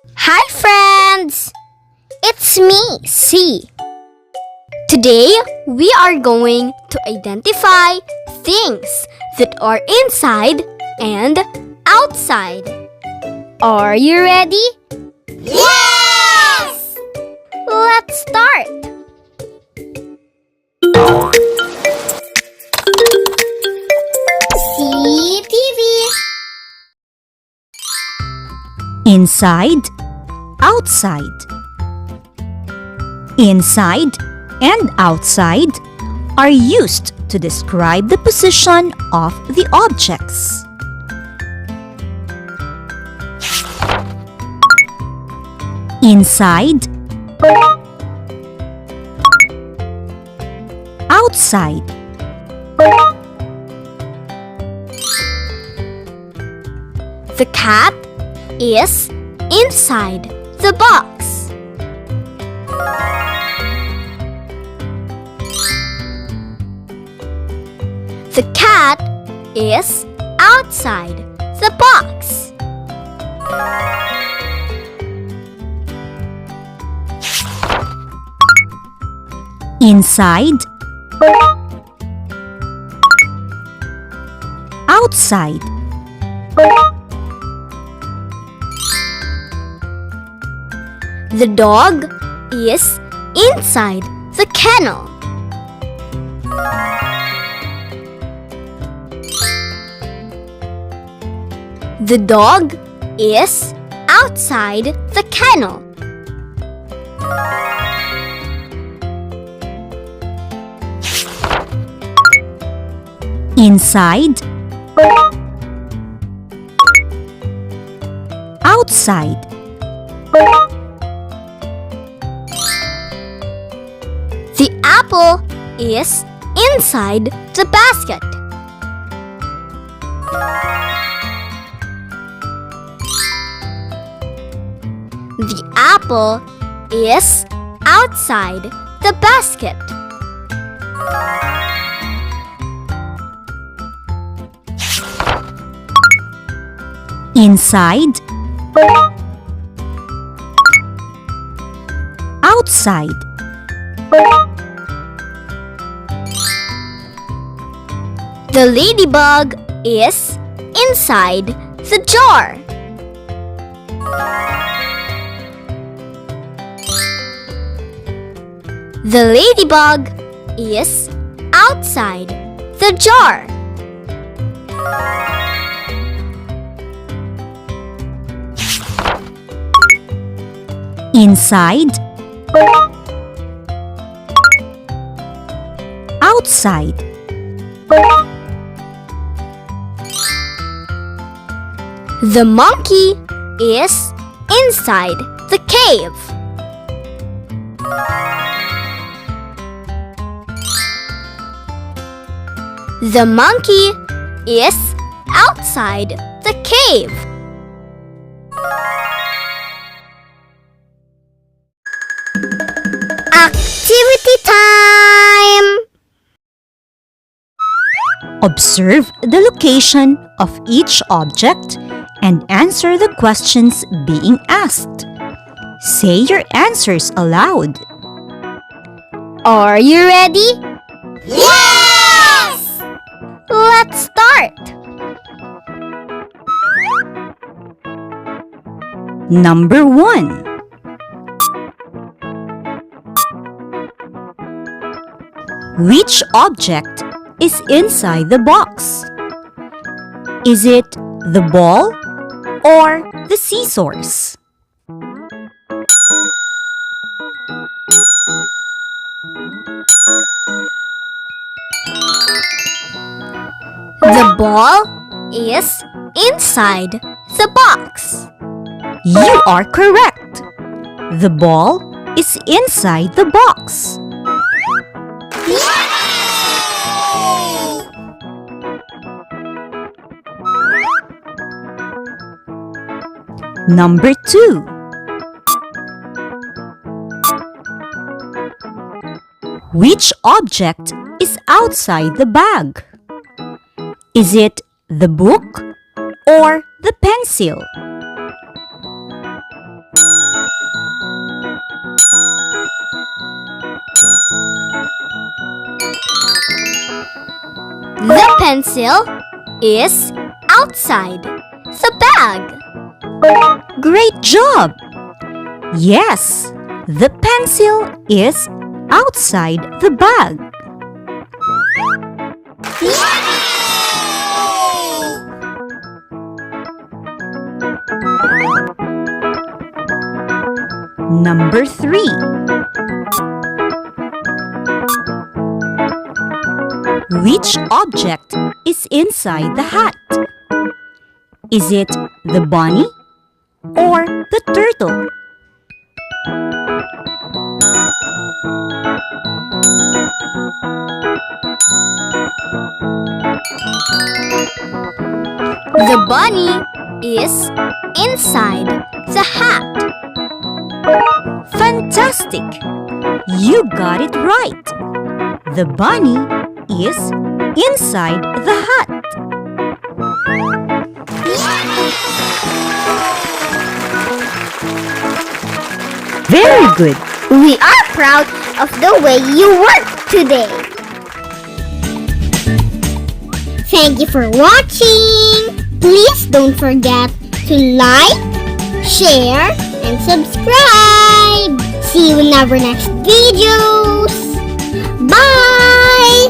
Hi friends! It's me, C. Today, we are going to identify things that are inside and outside. Are you ready? Yes! Let's start! CTV. Inside, outside. Inside and outside are used to describe the position of the objects. Inside, outside. The cat is inside the box. The cat is outside the box. Inside, outside. The dog is inside the kennel. The dog is outside the kennel. Inside, outside. The apple is inside the basket. The apple is outside the basket. Inside, outside. The ladybug is inside the jar. The ladybug is outside the jar. Inside, outside. The monkey is inside the cave. The monkey is outside the cave. Activity time! Observe the location of each object and answer the questions being asked. Say your answers aloud. Are you ready? Yes! Let's start! Number 1. Which object is inside the box? Is it the ball or the scissors? The ball is inside the box. You are correct. The ball is inside the box. Yay! Number 2. Which object is outside the bag? Is it the book or the pencil? pencil is outside the bag. Great job! Yes, the pencil is outside the bag. Number 3. Which object is inside the hat? Is it the bunny or the turtle? The bunny is inside the hat. Fantastic! You got it right. The bunny is inside the hat. Very good. We are proud of the way you worked today. Thank you for watching. Please don't forget to like, share, and subscribe. See you in our next videos. Bye!